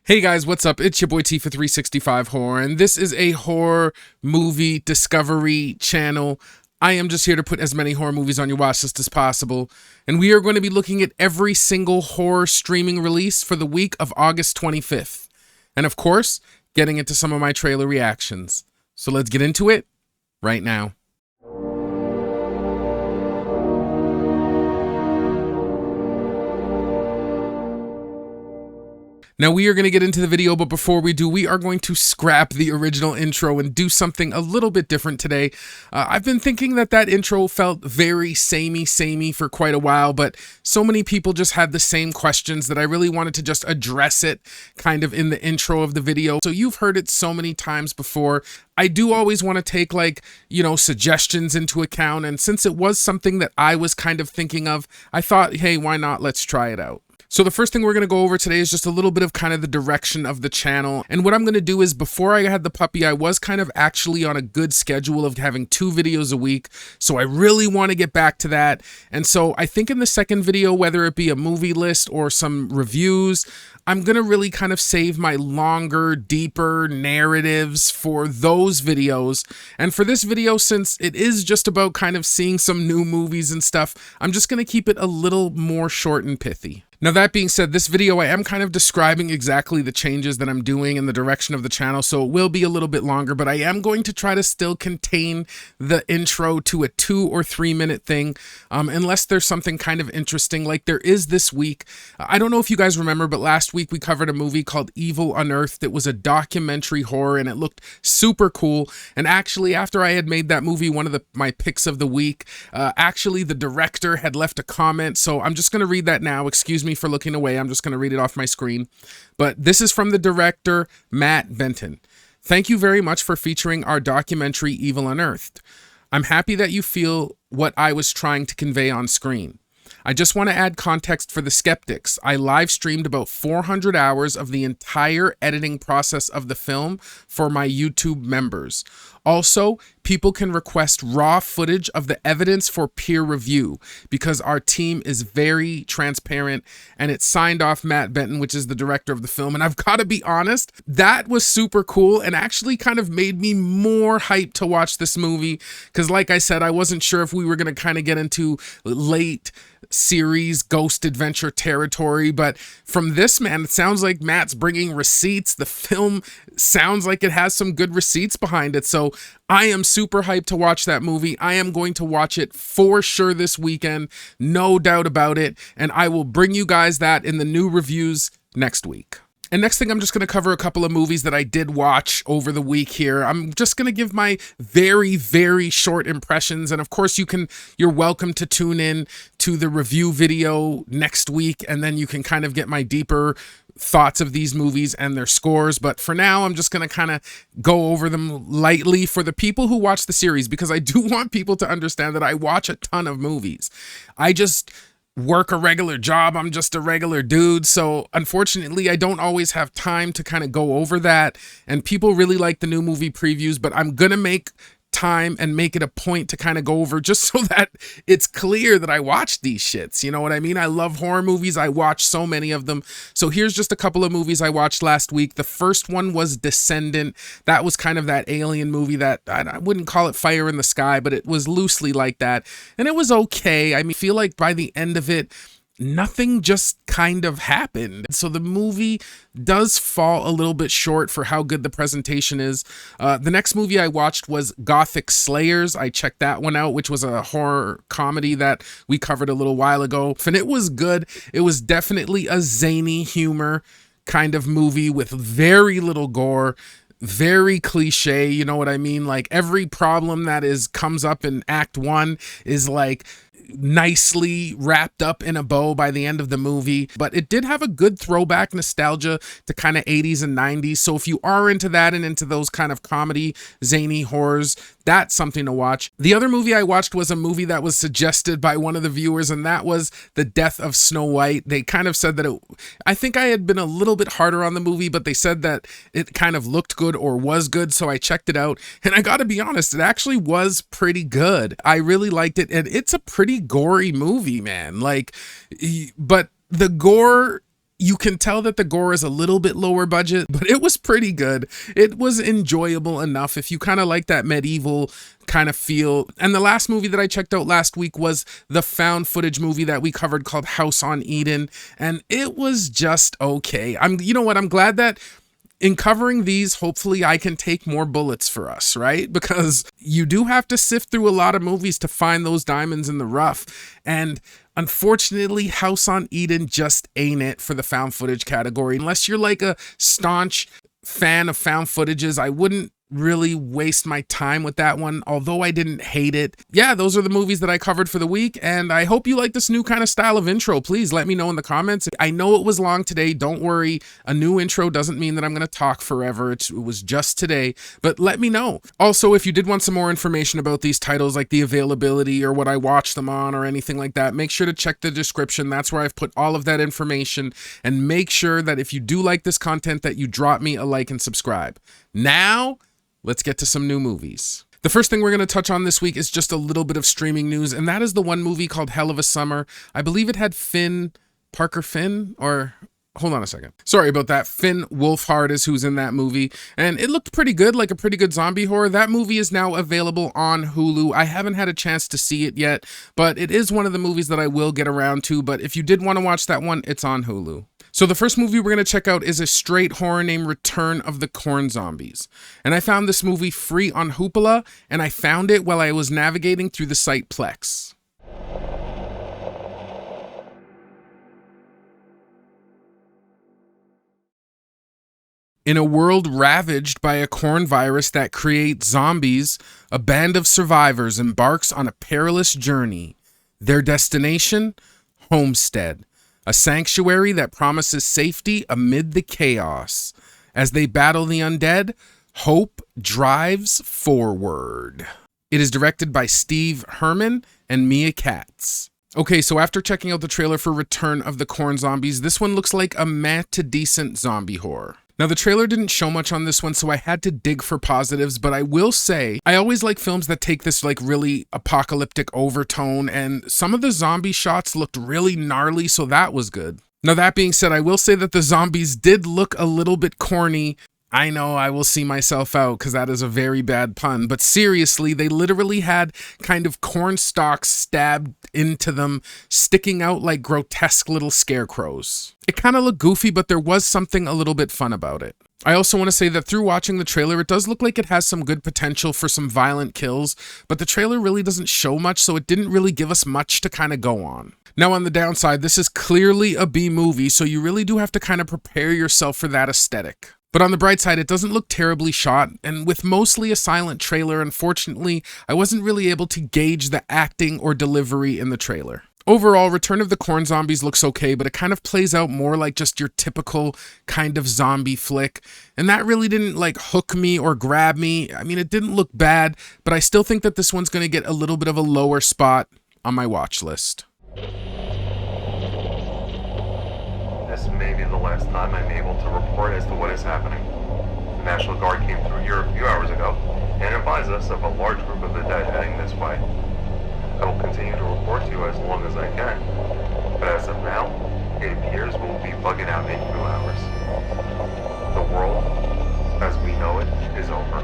Hey guys, what's up? It's your boy T for 365 Horror, and this is a horror movie discovery channel. I am just here to put as many horror movies on your watch list as possible, and we are going to be looking at every single horror streaming release for the week of August 25th. And of course, getting into some of my trailer reactions. So let's get into it right now. Now we are going to get into the video, but before we do, we are going to scrap the original intro and do something a little bit different today. I've been thinking that intro felt very samey for quite a while, but so many people just had the same questions that I really wanted to just address it kind of in the intro of the video. So you've heard it so many times before. I do always want to take suggestions into account, and since it was something that I was kind of thinking of, I thought, hey, why not? Let's try it out. So the first thing we're going to go over today is just a little bit of kind of the direction of the channel. And what I'm going to do is, before I had the puppy, I was kind of actually on a good schedule of having 2 videos a week. So I really want to get back to that. And so I think in the second video, whether it be a movie list or some reviews, I'm going to really kind of save my longer, deeper narratives for those videos. And for this video, since it is just about kind of seeing some new movies and stuff, I'm just going to keep it a little more short and pithy. Now, that being said, this video, I am kind of describing exactly the changes that I'm doing in the direction of the channel, so it will be a little bit longer, but I am going to try to still contain the intro to a 2 or 3 minute thing, unless there's something kind of interesting like there is this week. I don't know if you guys remember, but last week we covered a movie called Evil Unearthed. It was a documentary horror, and it looked super cool. And actually, after I had made that movie one of my picks of the week, actually the director had left a comment, so I'm just going to read that now. Excuse me for looking away. I'm just going to read it off my screen. But this is from the director, Matt Benton. Thank you very much for featuring our documentary, Evil Unearthed. I'm happy that you feel what I was trying to convey on screen. I just want to add context for the skeptics. I live streamed about 400 hours of the entire editing process of the film for my YouTube members. Also, people can request raw footage of the evidence for peer review because our team is very transparent, and it's signed off Matt Benton, which is the director of the film. And I've got to be honest, that was super cool and actually kind of made me more hyped to watch this movie because, like I said, I wasn't sure if we were going to kind of get into late series ghost adventure territory, but from this, man, it sounds like Matt's bringing receipts. The film sounds like it has some good receipts behind it, so I am super hyped to watch that movie. I am going to watch it for sure this weekend, no doubt about it, and I will bring you guys that in the new reviews next week. And next thing, I'm just going to cover a couple of movies that I did watch over the week here. I'm just going to give my very short impressions. And of course, you're welcome to tune in to the review video next week, and then you can kind of get my deeper thoughts of these movies and their scores. But for now, I'm just going to kind of go over them lightly for the people who watch the series, because I do want people to understand that I watch a ton of movies. I just work a regular job. I'm just a regular dude. So unfortunately, I don't always have time to kind of go over that. And people really like the new movie previews, but I'm going to make time and make it a point to kind of go over just so that it's clear that I watch these shits. You know what I mean? I love horror movies. I watch so many of them. So here's just a couple of movies I watched last week. The first one was Descendant. That was kind of that alien movie that I wouldn't call it Fire in the Sky, but it was loosely like that. And it was okay. I mean, I feel like by the end of it, nothing just kind of happened. So the movie does fall a little bit short for how good the presentation is. The next movie I watched was Gothic Slayers. I checked that one out, which was a horror comedy that we covered a little while ago. And it was good. It was definitely a zany humor kind of movie with very little gore. Very cliche, you know what I mean? Like every problem that comes up in Act 1 is like nicely wrapped up in a bow by the end of the movie, but it did have a good throwback nostalgia to kind of 80s and 90s. So if you are into that and into those kind of comedy, zany horrors, that's something to watch. The other movie I watched was a movie that was suggested by one of the viewers, and that was The Death of Snow White. They kind of said that I think I had been a little bit harder on the movie, but they said that it kind of looked good or was good, so I checked it out, and I gotta be honest, it actually was pretty good. I really liked it, and it's a pretty gory movie, man. But the gore You can tell that the gore is a little bit lower budget, but it was pretty good. It was enjoyable enough if you kind of like that medieval kind of feel. And the last movie that I checked out last week was the found footage movie that we covered called House on Eden, and it was just okay. You know what? I'm glad that in covering these, hopefully I can take more bullets for us, right? Because you do have to sift through a lot of movies to find those diamonds in the rough. And unfortunately, House on Eden just ain't it for the found footage category. Unless you're like a staunch fan of found footages, I wouldn't really waste my time with that one, although I didn't hate it. Yeah, those are the movies that I covered for the week, and I hope you like this new kind of style of intro. Please let me know in the comments. I know it was long today, don't worry. A new intro doesn't mean that I'm going to talk forever. It was just today, but let me know. Also, if you did want some more information about these titles, like the availability or what I watched them on or anything like that, make sure to check the description. That's where I've put all of that information, and make sure that if you do like this content that you drop me a like and subscribe. Now, let's get to some new movies. The first thing we're going to touch on this week is just a little bit of streaming news, and that is the one movie called Hell of a Summer. I believe it had Parker Finn, or hold on a second. Sorry about that. Finn Wolfhard is who's in that movie, and it looked pretty good, like a pretty good zombie horror. That movie is now available on Hulu. I haven't had a chance to see it yet, but it is one of the movies that I will get around to. But if you did want to watch that one, it's on Hulu. So the first movie we're going to check out is a straight horror named Return of the Corn Zombies. And I found this movie free on Hoopla, and I found it while I was navigating through the site Plex. In a world ravaged by a corn virus that creates zombies, a band of survivors embarks on a perilous journey. Their destination? Homestead. A sanctuary that promises safety amid the chaos. As they battle the undead, hope drives forward. It is directed by Steve Herman and Mia Katz. Okay, so after checking out the trailer for Return of the Corn Zombies, this one looks like a meh to decent zombie horror. Now, the trailer didn't show much on this one, so I had to dig for positives, but I will say, I always like films that take this like really apocalyptic overtone, and some of the zombie shots looked really gnarly, so that was good. Now, that being said, I will say that the zombies did look a little bit corny. I know I will see myself out because that is a very bad pun, but seriously, they literally had kind of corn stalks stabbed into them, sticking out like grotesque little scarecrows. It kind of looked goofy, but there was something a little bit fun about it. I also want to say that through watching the trailer, it does look like it has some good potential for some violent kills, but the trailer really doesn't show much, so it didn't really give us much to kind of go on. Now, on the downside, this is clearly a B movie, so you really do have to kind of prepare yourself for that aesthetic. But on the bright side, it doesn't look terribly shot, and with mostly a silent trailer, unfortunately, I wasn't really able to gauge the acting or delivery in the trailer. Overall, Return of the Corn Zombies looks okay, but it kind of plays out more like just your typical kind of zombie flick, and that really didn't like hook me or grab me. I mean, it didn't look bad, but I still think that this one's going to get a little bit of a lower spot on my watch list. This may be the last time I'm able to report as to what is happening. The National Guard came through here a few hours ago and advised us of a large group of the dead heading this way. I will continue to report to you as long as I can, but as of now, it appears we'll be bugging out in a few hours. The world, as we know it, is over.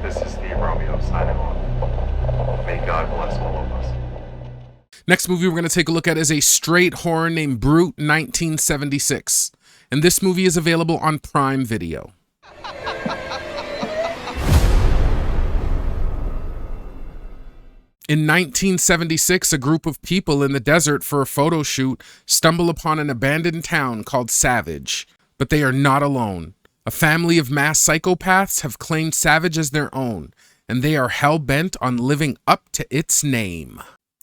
This is Steve Romeo signing off. May God bless all of us. Next movie we're going to take a look at is a straight horror named Brute 1976, and this movie is available on Prime Video. In 1976, a group of people in the desert for a photo shoot stumble upon an abandoned town called Savage, but they are not alone. A family of mass psychopaths have claimed Savage as their own, and they are hell-bent on living up to its name.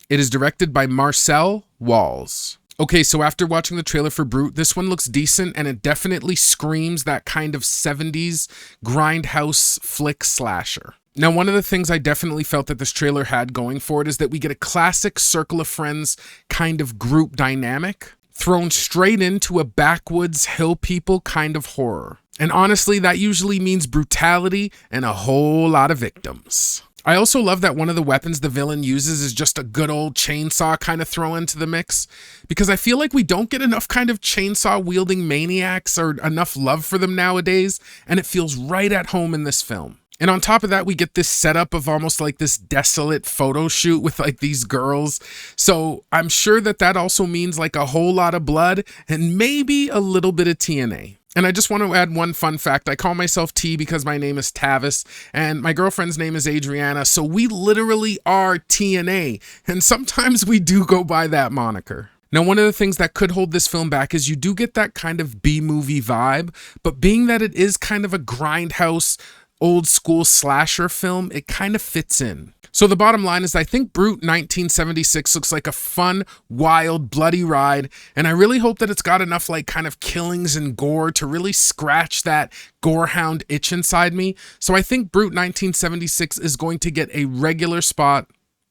It is directed by Marcel Waltz. Okay, so after watching the trailer for Brute, this one looks decent, and it definitely screams that kind of 70s grindhouse flick slasher. Now, one of the things I definitely felt that this trailer had going for it is that we get a classic Circle of Friends kind of group dynamic thrown straight into a backwoods hill people kind of horror. And honestly, that usually means brutality and a whole lot of victims. I also love that one of the weapons the villain uses is just a good old chainsaw kind of throw into the mix, because I feel like we don't get enough kind of chainsaw wielding maniacs or enough love for them nowadays, and it feels right at home in this film. And on top of that, we get this setup of almost like this desolate photo shoot with like these girls. So I'm sure that that also means like a whole lot of blood and maybe a little bit of TNA. And I just want to add one fun fact. I call myself T because my name is Tavis and my girlfriend's name is Adriana. So we literally are TNA, and sometimes we do go by that moniker. Now, one of the things that could hold this film back is you do get that kind of B-movie vibe, but being that it is kind of a grindhouse, old school slasher film, it kind of fits in. So the bottom line is I think Brute 1976 looks like a fun, wild, bloody ride, and I really hope that it's got enough like kind of killings and gore to really scratch that gorehound itch inside me. So I think Brute 1976 is going to get a regular spot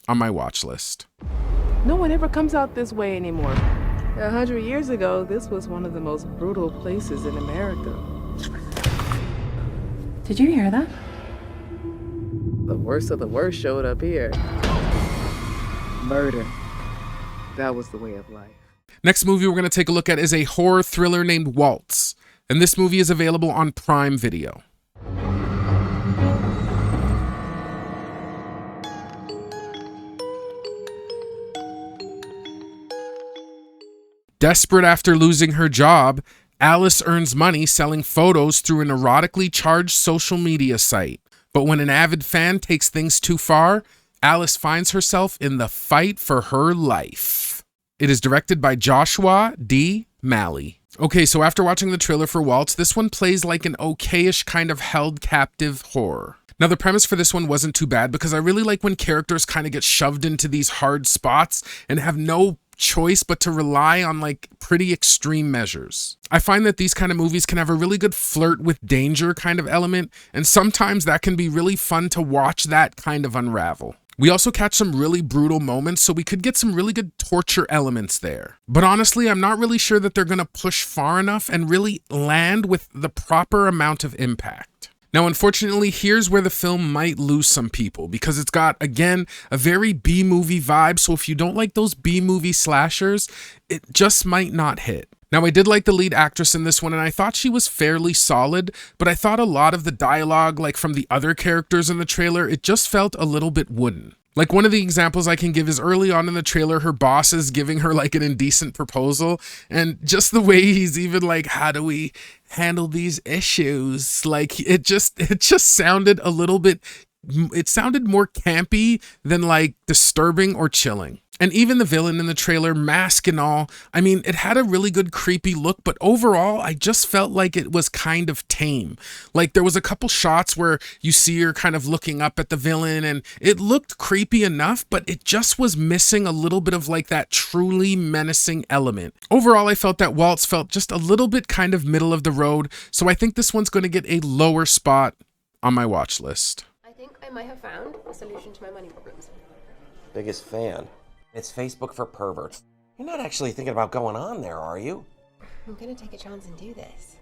on my watch list. No one ever comes out this way anymore. 100 years ago, this was one of the most brutal places in America. Did you hear that? The worst of the worst showed up here. Murder. That was the way of life. Next movie we're going to take a look at is a horror thriller named Waltz, and this movie is available on Prime Video. Desperate after losing her job, Alice earns money selling photos through an erotically charged social media site. But when an avid fan takes things too far, Alice finds herself in the fight for her life. It is directed by Joshua D. Malley. Okay, so after watching the trailer for Waltz, this one plays like an okayish kind of held captive horror. Now, the premise for this one wasn't too bad because I really like when characters kind of get shoved into these hard spots and have no choice but to rely on like pretty extreme measures. I find that these kind of movies can have a really good flirt with danger kind of element, and sometimes that can be really fun to watch that kind of unravel. We also catch some really brutal moments, so we could get some really good torture elements there. But honestly, I'm not really sure that they're going to push far enough and really land with the proper amount of impact. Now, unfortunately, here's where the film might lose some people because it's got, again, a very B-movie vibe. So if you don't like those B-movie slashers, it just might not hit. Now, I did like the lead actress in this one, and I thought she was fairly solid, but I thought a lot of the dialogue, like from the other characters in the trailer, it just felt a little bit wooden. Like one of the examples I can give is early on in the trailer, her boss is giving her like an indecent proposal, and just the way he's even like, how do we handle these issues? Like it just sounded a little bit, it sounded more campy than like disturbing or chilling. And even the villain in the trailer, mask and all, I mean, it had a really good creepy look, but overall, I just felt like it was kind of tame. Like there was a couple shots where you see her kind of looking up at the villain and it looked creepy enough, but it just was missing a little bit of like that truly menacing element. Overall, I felt that Waltz felt just a little bit kind of middle of the road, so I think this one's going to get a lower spot on my watch list. I think I might have found a solution to my money problems. Biggest fan. It's Facebook for perverts. You're not actually thinking about going on there, are you? I'm gonna take a chance and do this.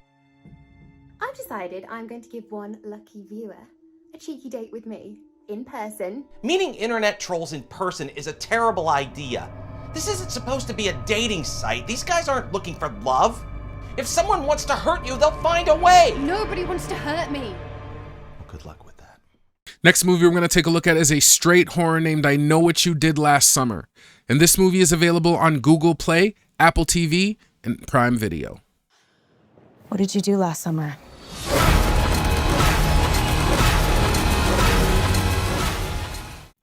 I've decided I'm going to give one lucky viewer a cheeky date with me, in person. Meeting internet trolls in person is a terrible idea. This isn't supposed to be a dating site. These guys aren't looking for love. If someone wants to hurt you, they'll find a way. Nobody wants to hurt me. Well, good luck with that. Next movie we're going to take a look at is a straight horror named I Know What You Did Last Summer. And this movie is available on Google Play, Apple TV, and Prime Video. What did you do last summer?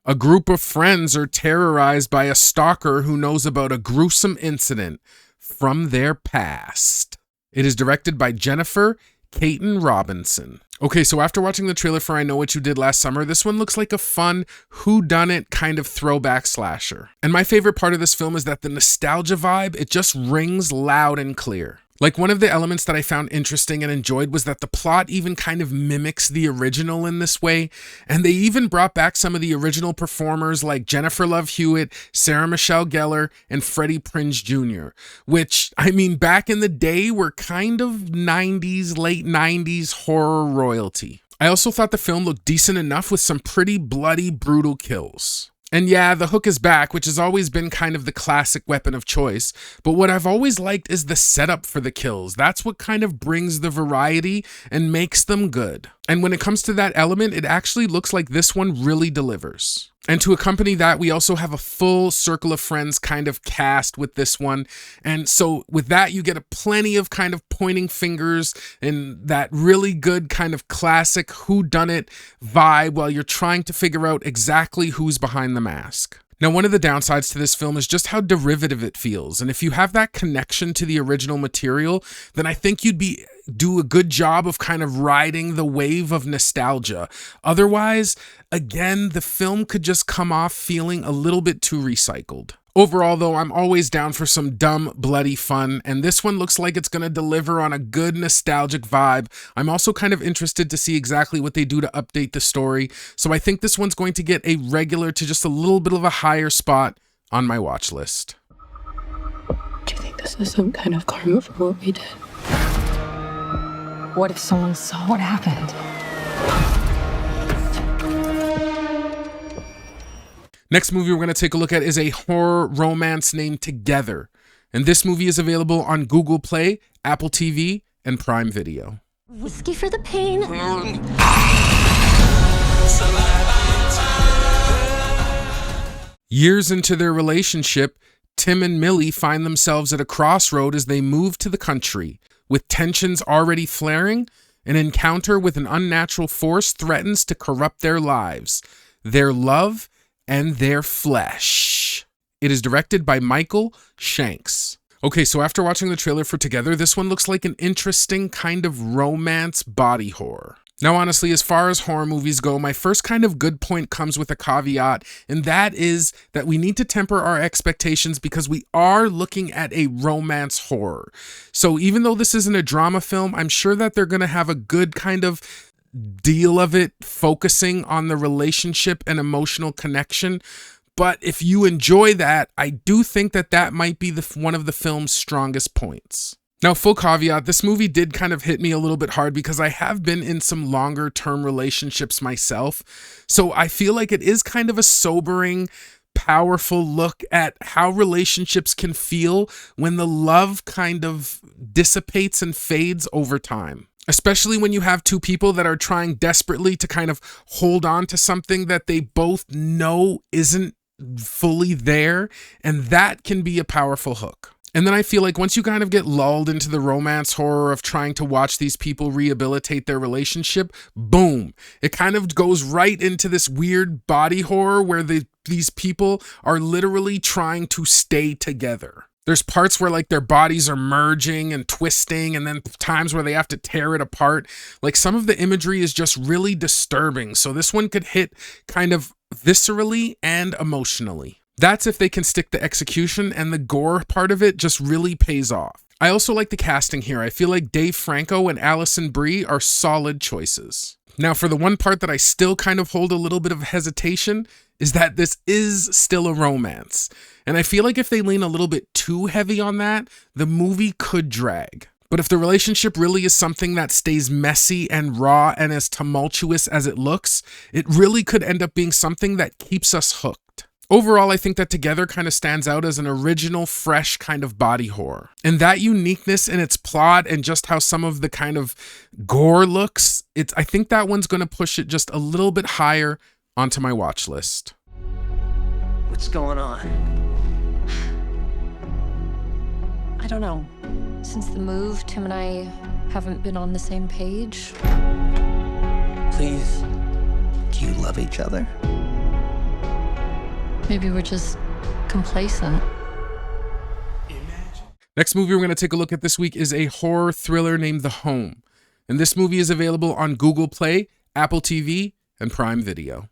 A group of friends are terrorized by a stalker who knows about a gruesome incident from their past. It is directed by Jennifer Caton Robinson. Okay, so after watching the trailer for I Know What You Did Last Summer, this one looks like a fun whodunit kind of throwback slasher. And my favorite part of this film is that the nostalgia vibe, it just rings loud and clear. Like one of the elements that I found interesting and enjoyed was that the plot even kind of mimics the original in this way. And they even brought back some of the original performers like Jennifer Love Hewitt, Sarah Michelle Gellar, and Freddie Prinze Jr., which, I mean, back in the day were kind of 90s, late 90s horror royalty. I also thought the film looked decent enough with some pretty bloody, brutal kills. And yeah, the hook is back, which has always been kind of the classic weapon of choice. But what I've always liked is the setup for the kills. That's what kind of brings the variety and makes them good. And when it comes to that element, it actually looks like this one really delivers. And to accompany that, we also have a full Circle of Friends kind of cast with this one. And so with that, you get a plenty of kind of pointing fingers and that really good kind of classic whodunit vibe while you're trying to figure out exactly who's behind the mask. Now, one of the downsides to this film is just how derivative it feels. And if you have that connection to the original material, then I think you'd do a good job of kind of riding the wave of nostalgia. Otherwise, again, the film could just come off feeling a little bit too recycled. Overall, though, I'm always down for some dumb, bloody fun, and this one looks like it's going to deliver on a good nostalgic vibe. I'm also kind of interested to see exactly what they do to update the story, so I think this one's going to get a regular to just a little bit of a higher spot on my watch list. Do you think this is some kind of karma for what we did? What if someone saw what happened? Next movie we're going to take a look at is a horror romance named Together. And this movie is available on Google Play, Apple TV, and Prime Video. Whiskey for the pain. Years into their relationship, Tim and Millie find themselves at a crossroad as they move to the country. With tensions already flaring, an encounter with an unnatural force threatens to corrupt their lives, their love, and their flesh. It is directed by Michael Shanks. Okay, so after watching the trailer for Together, this one looks like an interesting kind of romance body horror. Now, honestly, as far as horror movies go, my first kind of good point comes with a caveat, and that is that we need to temper our expectations because we are looking at a romance horror. So even though this isn't a drama film, I'm sure that they're going to have a good kind of deal of it focusing on the relationship and emotional connection. But if you enjoy that, I do think that that might be one of the film's strongest points. Now, full caveat, this movie did kind of hit me a little bit hard because I have been in some longer term relationships myself. So I feel like it is kind of a sobering, powerful look at how relationships can feel when the love kind of dissipates and fades over time. Especially when you have two people that are trying desperately to kind of hold on to something that they both know isn't fully there, and that can be a powerful hook. And then I feel like once you kind of get lulled into the romance horror of trying to watch these people rehabilitate their relationship, boom, it kind of goes right into this weird body horror where these people are literally trying to stay together. There's parts where like their bodies are merging and twisting, and then times where they have to tear it apart. Like some of the imagery is just really disturbing. So this one could hit kind of viscerally and emotionally. That's if they can stick the execution, and the gore part of it just really pays off. I also like the casting here. I feel like Dave Franco and Alison Brie are solid choices. Now, for the one part that I still kind of hold a little bit of hesitation is that this is still a romance. And I feel like if they lean a little bit too heavy on that, the movie could drag. But if the relationship really is something that stays messy and raw and as tumultuous as it looks, it really could end up being something that keeps us hooked. Overall, I think that Together kind of stands out as an original, fresh kind of body horror. And that uniqueness in its plot and just how some of the kind of gore looks, I think that one's going to push it just a little bit higher onto my watch list. What's going on? I don't know. Since the move, Tim and I haven't been on the same page. Please, do you love each other? Maybe we're just complacent. Next movie we're going to take a look at this week is a horror thriller named The Home. And this movie is available on Google Play, Apple TV, and Prime Video.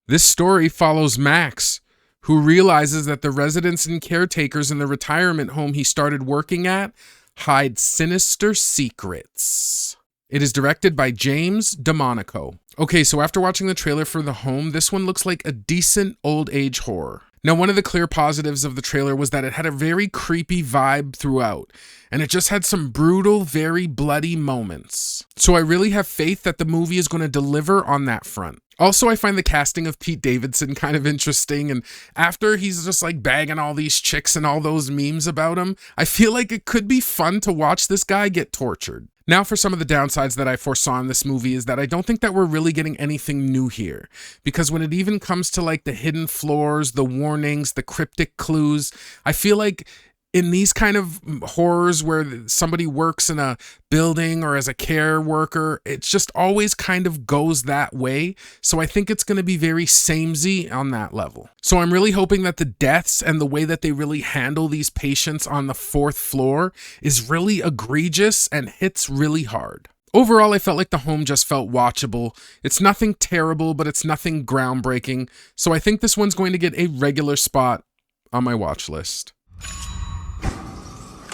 This story follows Max, who realizes that the residents and caretakers in the retirement home he started working at hide sinister secrets. It is directed by James DeMonico. Okay, so after watching the trailer for The Home, this one looks like a decent old age horror. Now, one of the clear positives of the trailer was that it had a very creepy vibe throughout, and it just had some brutal, very bloody moments. So I really have faith that the movie is going to deliver on that front. Also, I find the casting of Pete Davidson kind of interesting, and after he's just like bagging all these chicks and all those memes about him, I feel like it could be fun to watch this guy get tortured. Now for some of the downsides that I foresaw in this movie is that I don't think that we're really getting anything new here, because when it even comes to like the hidden floors, the warnings, the cryptic clues, I feel like in these kind of horrors where somebody works in a building or as a care worker, it's just always kind of goes that way. So I think it's going to be very samey on that level. So I'm really hoping that the deaths and the way that they really handle these patients on the 4th floor is really egregious and hits really hard. Overall, I felt like the home just felt watchable. It's nothing terrible, but it's nothing groundbreaking. So I think this one's going to get a regular spot on my watch list.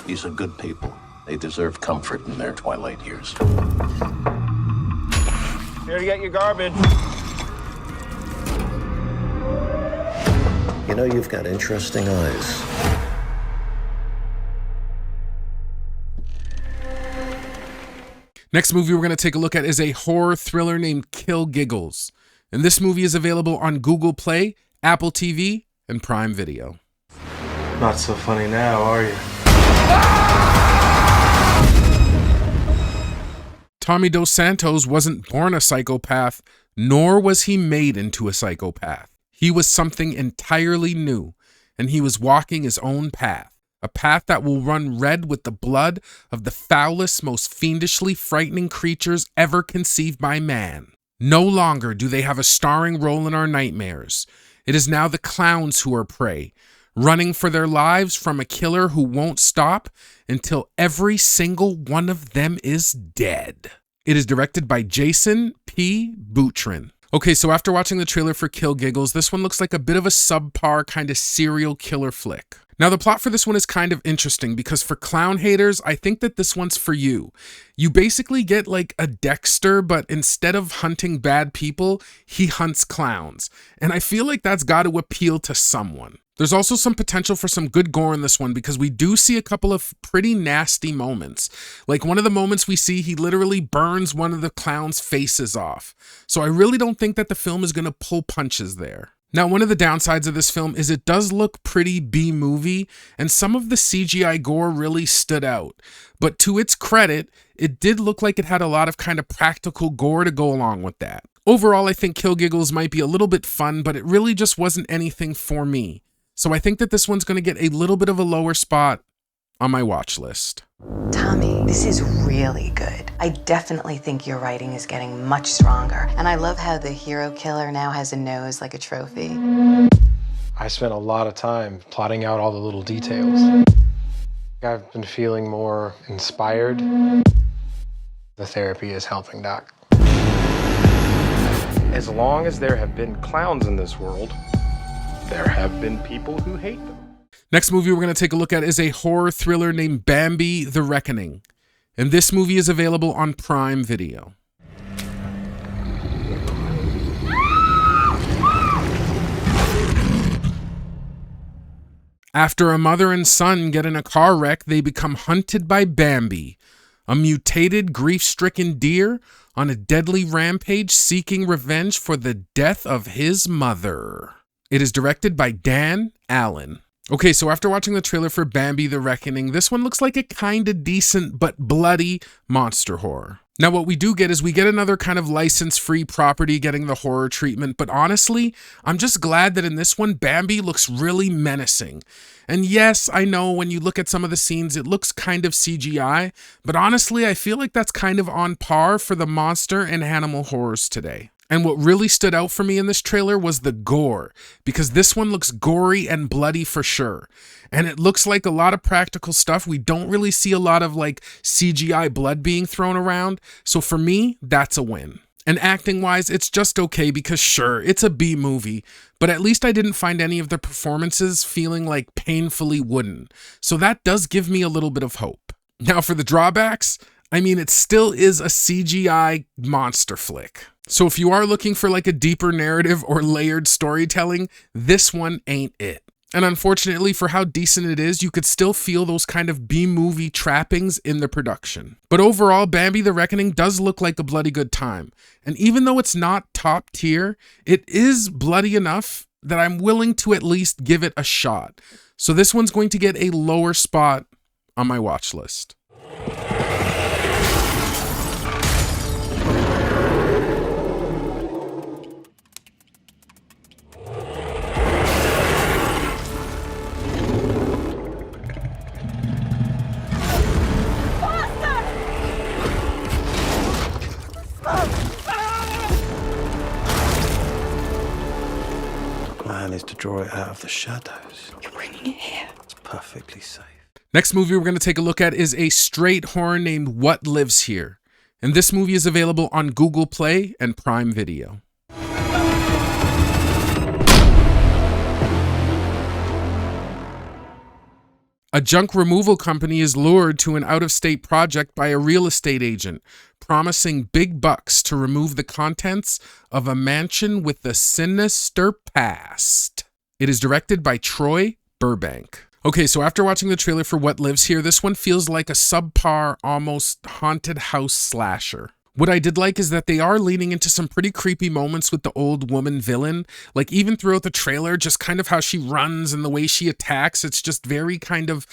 These are good people. They deserve comfort in their twilight years. Here to get your garbage. You know, you've got interesting eyes. Next movie we're going to take a look at is a horror thriller named Kill Giggles. And this movie is available on Google Play, Apple TV, and Prime Video. Not so funny now, are you? Tommy Dos Santos wasn't born a psychopath, nor was he made into a psychopath. He was something entirely new, and he was walking his own path. A path that will run red with the blood of the foulest, most fiendishly frightening creatures ever conceived by man. No longer do they have a starring role in our nightmares. It is now the clowns who are prey, running for their lives from a killer who won't stop until every single one of them is dead. It is directed by Jason P. Boutrin. Okay, so after watching the trailer for Kill Giggles, this one looks like a bit of a subpar kind of serial killer flick. Now, the plot for this one is kind of interesting because for clown haters, I think that this one's for you. You basically get like a Dexter, but instead of hunting bad people, he hunts clowns. And I feel like that's got to appeal to someone. There's also some potential for some good gore in this one because we do see a couple of pretty nasty moments. Like one of the moments we see, he literally burns one of the clown's faces off. So I really don't think that the film is going to pull punches there. Now, one of the downsides of this film is it does look pretty B-movie, and some of the CGI gore really stood out. But to its credit, it did look like it had a lot of kind of practical gore to go along with that. Overall, I think Kill Giggles might be a little bit fun, but it really just wasn't anything for me. So I think that this one's going to get a little bit of a lower spot on my watch list. Tommy, this is really good. I definitely think your writing is getting much stronger. And I love how the hero killer now has a nose like a trophy. I spent a lot of time plotting out all the little details. I've been feeling more inspired. The therapy is helping, Doc. As long as there have been clowns in this world, there have been people who hate them. Next movie we're going to take a look at is a horror thriller named Bambi: The Reckoning. And this movie is available on Prime Video. After a mother and son get in a car wreck, they become hunted by Bambi, a mutated, grief-stricken deer on a deadly rampage seeking revenge for the death of his mother. It is directed by Dan Allen. Okay, so after watching the trailer for Bambi: The Reckoning, this one looks like a kinda decent but bloody monster horror. Now what we do get is we get another kind of license-free property getting the horror treatment, but honestly, I'm just glad that in this one, Bambi looks really menacing. And yes, I know when you look at some of the scenes, it looks kind of CGI, but honestly, I feel like that's kind of on par for the monster and animal horrors today. And what really stood out for me in this trailer was the gore, because this one looks gory and bloody for sure. And it looks like a lot of practical stuff. We don't really see a lot of like CGI blood being thrown around. So for me, that's a win. And acting wise, it's just okay because sure, it's a B movie, but at least I didn't find any of the performances feeling like painfully wooden. So that does give me a little bit of hope. Now for the drawbacks, I mean, it still is a CGI monster flick. So if you are looking for like a deeper narrative or layered storytelling, this one ain't it. And unfortunately, for how decent it is, you could still feel those kind of B-movie trappings in the production. But overall, Bambi the Reckoning does look like a bloody good time. And even though it's not top tier, it is bloody enough that I'm willing to at least give it a shot. So this one's going to get a lower spot on my watch list. Plan is to draw it out of the shadows. You're bringing it here. It's perfectly safe. Next movie we're going to take a look at is a straight horror named What Lives Here. And this movie is available on Google Play and Prime Video. A junk removal company is lured to an out-of-state project by a real estate agent, promising big bucks to remove the contents of a mansion with a sinister past. It is directed by Troy Burbank. Okay, so after watching the trailer for What Lives Here, this one feels like a subpar, almost haunted house slasher. What I did like is that they are leaning into some pretty creepy moments with the old woman villain. Like even throughout the trailer, just kind of how she runs and the way she attacks, it's just very kind of,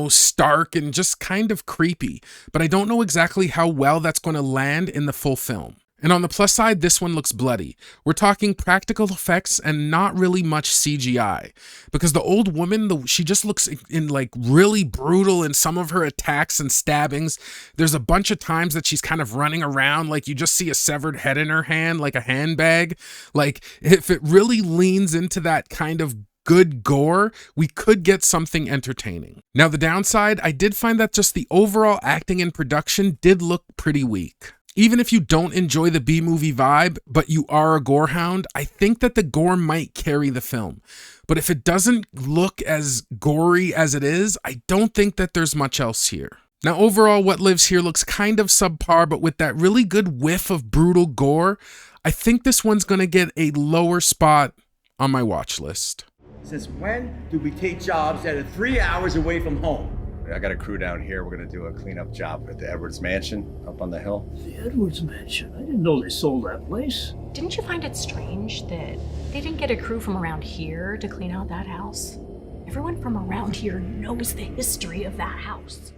stark and just kind of creepy. But I don't know exactly how well that's going to land in the full film. And on the plus side, this one looks bloody. We're talking practical effects and not really much CGI. Because the old woman, she just looks in like really brutal in some of her attacks and stabbings. There's a bunch of times that she's kind of running around like you just see a severed head in her hand, like a handbag. Like if it really leans into that kind of good gore, we could get something entertaining. Now the downside, I did find that just the overall acting and production did look pretty weak. Even if you don't enjoy the B-movie vibe, but you are a gore hound, I think that the gore might carry the film. But if it doesn't look as gory as it is, I don't think that there's much else here. Now overall, What Lives Here looks kind of subpar, but with that really good whiff of brutal gore, I think this one's gonna get a lower spot on my watch list. Since when do we take jobs that are 3 hours away from home? I got a crew down here. We're gonna do a cleanup job at the Edwards Mansion up on the hill. The Edwards Mansion? I didn't know they sold that place. Didn't you find it strange that they didn't get a crew from around here to clean out that house? Everyone from around here knows the history of that house.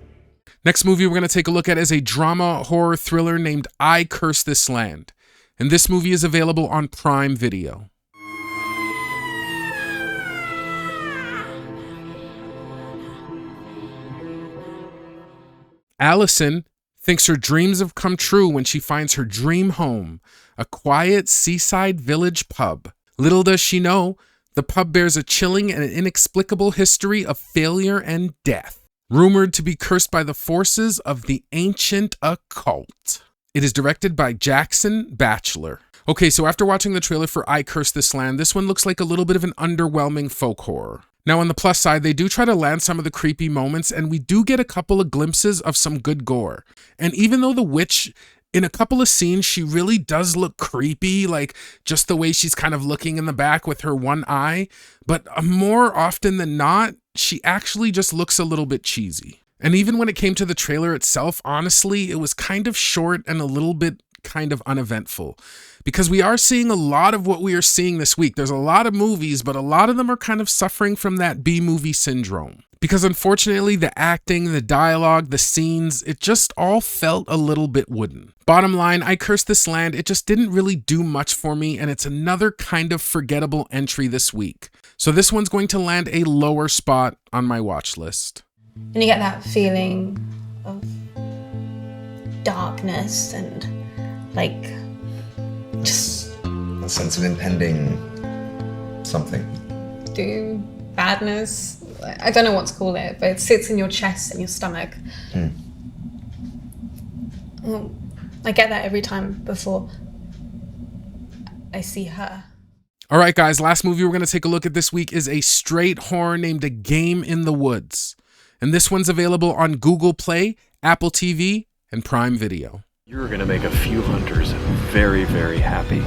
Next movie we're going to take a look at is a drama horror thriller named I Curse This Land. And this movie is available on Prime Video. Allison thinks her dreams have come true when she finds her dream home, a quiet seaside village pub. Little does she know, the pub bears a chilling and inexplicable history of failure and death, rumored to be cursed by the forces of the ancient occult. It is directed by Jackson Batchelor. Okay, so after watching the trailer for I Curse This Land, this one looks like a little bit of an underwhelming folk horror. Now on the plus side, they do try to land some of the creepy moments, and we do get a couple of glimpses of some good gore. And even though the witch, in a couple of scenes, she really does look creepy, like just the way she's kind of looking in the back with her one eye, but more often than not, she actually just looks a little bit cheesy. And even when it came to the trailer itself, honestly, it was kind of short and a little bit kind of uneventful, because we are seeing a lot of what we are seeing this week. There's a lot of movies, but a lot of them are kind of suffering from that B-movie syndrome. Because unfortunately, the acting, the dialogue, the scenes, it just all felt a little bit wooden. Bottom line, I Curse This Land, it just didn't really do much for me, and it's another kind of forgettable entry this week. So this one's going to land a lower spot on my watch list. And you get that feeling of darkness and like just a sense of impending something. Doom, badness. I don't know what to call it, but it sits in your chest and your stomach. Well, I get that every time before I see her. All right, guys, last movie we're going to take a look at this week is a straight horror named A Game in the Woods. And this one's available on Google Play, Apple TV, and Prime Video. You're gonna make a few hunters very, very happy.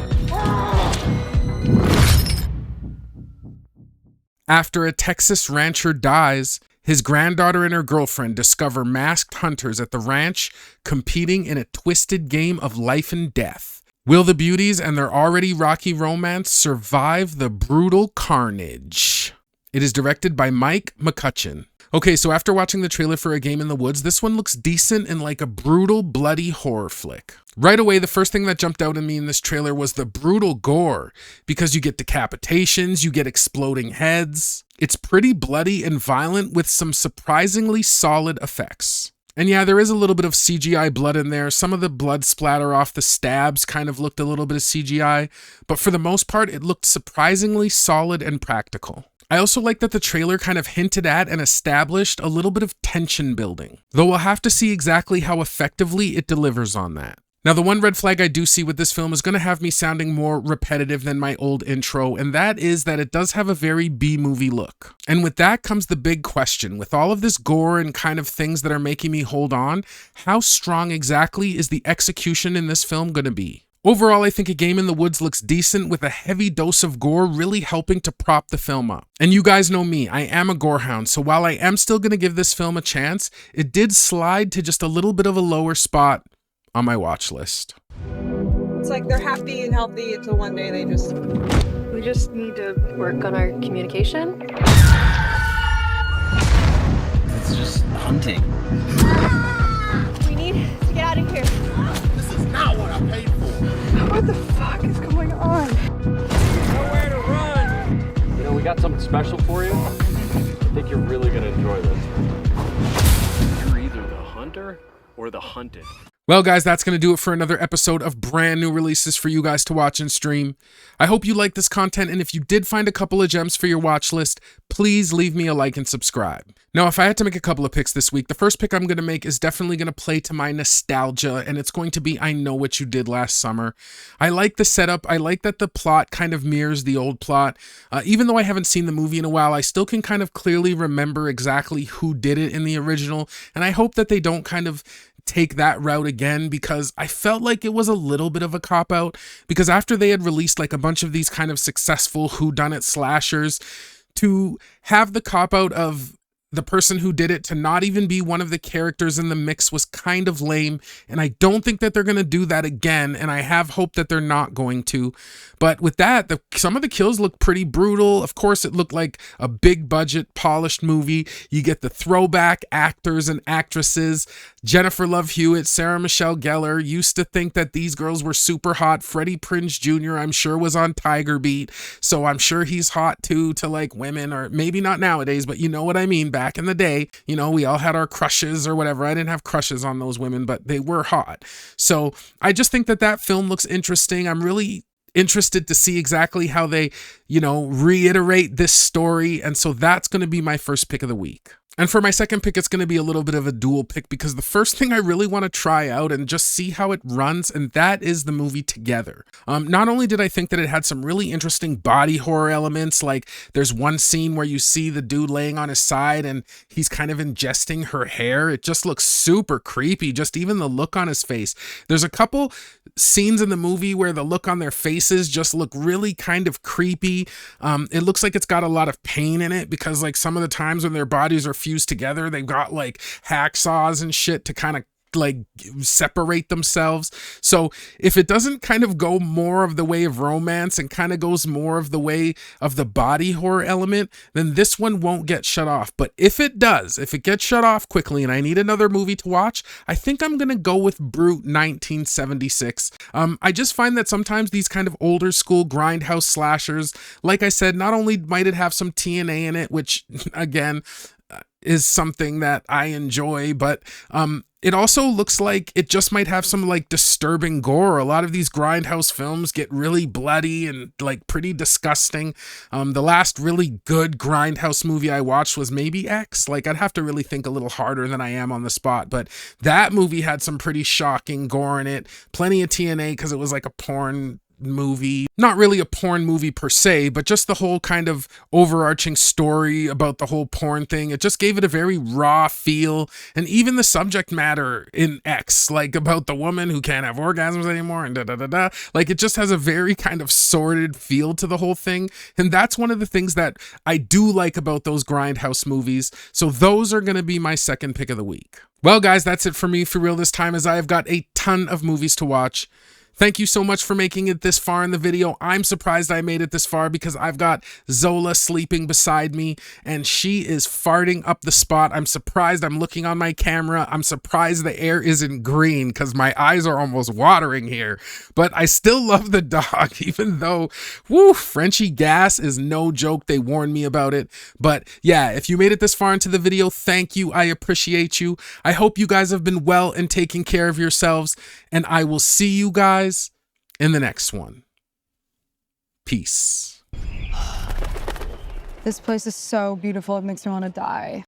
After a Texas rancher dies, his granddaughter and her girlfriend discover masked hunters at the ranch competing in a twisted game of life and death. Will the beauties and their already rocky romance survive the brutal carnage? It is directed by Mike McCutcheon. Okay, so after watching the trailer for A Game in the Woods, this one looks decent and like a brutal, bloody horror flick. Right away, the first thing that jumped out at me in this trailer was the brutal gore, because you get decapitations, you get exploding heads. It's pretty bloody and violent with some surprisingly solid effects. And yeah, there is a little bit of CGI blood in there. Some of the blood splatter off the stabs kind of looked a little bit of CGI, but for the most part, it looked surprisingly solid and practical. I also like that the trailer kind of hinted at and established a little bit of tension building, though we'll have to see exactly how effectively it delivers on that. Now, the one red flag I do see with this film is going to have me sounding more repetitive than my old intro, and that is that it does have a very B-movie look. And with that comes the big question. With all of this gore and kind of things that are making me hold on, how strong exactly is the execution in this film going to be? Overall, I think A Game in the Woods looks decent with a heavy dose of gore really helping to prop the film up. And you guys know me, I am a gorehound, so while I am still going to give this film a chance, it did slide to just a little bit of a lower spot on my watch list. It's like they're happy and healthy until one day they just... We just need to work on our communication. It's just hunting. We need to get out of here. This is not what I paid for. What the fuck is going on? Nowhere to run! You know, we got something special for you. I think you're really gonna enjoy this. You're either the hunter or the hunted. Well, guys, that's going to do it for another episode of brand new releases for you guys to watch and stream. I hope you like this content, and if you did find a couple of gems for your watch list, please leave me a like and subscribe. Now, if I had to make a couple of picks this week, the first pick I'm going to make is definitely going to play to my nostalgia, and it's going to be I Know What You Did Last Summer. I like the setup. I like that the plot kind of mirrors the old plot. Even though I haven't seen the movie in a while, I still can kind of clearly remember exactly who did it in the original, and I hope that they don't kind of take that route again, because I felt like it was a little bit of a cop-out, because after they had released like a bunch of these kind of successful whodunit slashers, to have the cop-out of the person who did it to not even be one of the characters in the mix was kind of lame, and I don't think that they're going to do that again, and I have hope that they're not going to. But with that, some of the kills look pretty brutal. Of course, it looked like a big budget, polished movie. You get the throwback actors and actresses. Jennifer Love Hewitt, Sarah Michelle Gellar. Used to think that these girls were super hot. Freddie Prinze Jr., I'm sure, was on Tiger Beat, so I'm sure he's hot too to like women, or maybe not nowadays, but you know what I mean. Back in the day, you know, we all had our crushes or whatever. I didn't have crushes on those women, but they were hot. So I just think that that film looks interesting. I'm really interested to see exactly how they, you know, reiterate this story. And so that's going to be my first pick of the week. And for my second pick, it's going to be a little bit of a dual pick, because the first thing I really want to try out and just see how it runs, and that is the movie Together. Not only did I think that it had some really interesting body horror elements, like there's one scene where you see the dude laying on his side and he's kind of ingesting her hair. It just looks super creepy, just even the look on his face. There's a couple scenes in the movie where the look on their faces just look really kind of creepy. It looks like it's got a lot of pain in it, because like some of the times when their bodies are fused together, they've got like hacksaws and shit to kind of like separate themselves. So if it doesn't kind of go more of the way of romance and kind of goes more of the way of the body horror element, then this one won't get shut off. But if it does, if it gets shut off quickly and I need another movie to watch, I think I'm gonna go with Brute 1976. I just find that sometimes these kind of older school grindhouse slashers, like I said, not only might it have some TNA in it, which again is something that I enjoy, but it also looks like it just might have some like disturbing gore. A lot of these grindhouse films get really bloody and like pretty disgusting. The last really good grindhouse movie I watched was maybe X. Like I'd have to really think a little harder than I am on the spot, but that movie had some pretty shocking gore in it. Plenty of TNA because it was like a porn movie. Not really a porn movie per se, but just the whole kind of overarching story about the whole porn thing. It just gave it a very raw feel. And even the subject matter in X, like about the woman who can't have orgasms anymore and da-da-da-da. Like, it just has a very kind of sordid feel to the whole thing. And that's one of the things that I do like about those grindhouse movies. So those are going to be my second pick of the week. Well, guys, that's it for me for real this time, as I have got a ton of movies to watch. Thank you so much for making it this far in the video. I'm surprised I made it this far because I've got Zola sleeping beside me and she is farting up the spot. I'm surprised I'm looking on my camera. I'm surprised the air isn't green because my eyes are almost watering here. But I still love the dog, even though, woo, Frenchie gas is no joke. They warned me about it. But yeah, if you made it this far into the video, thank you. I appreciate you. I hope you guys have been well and taking care of yourselves. And I will see you guys in the next one. Peace. This place is so beautiful, it makes me want to die.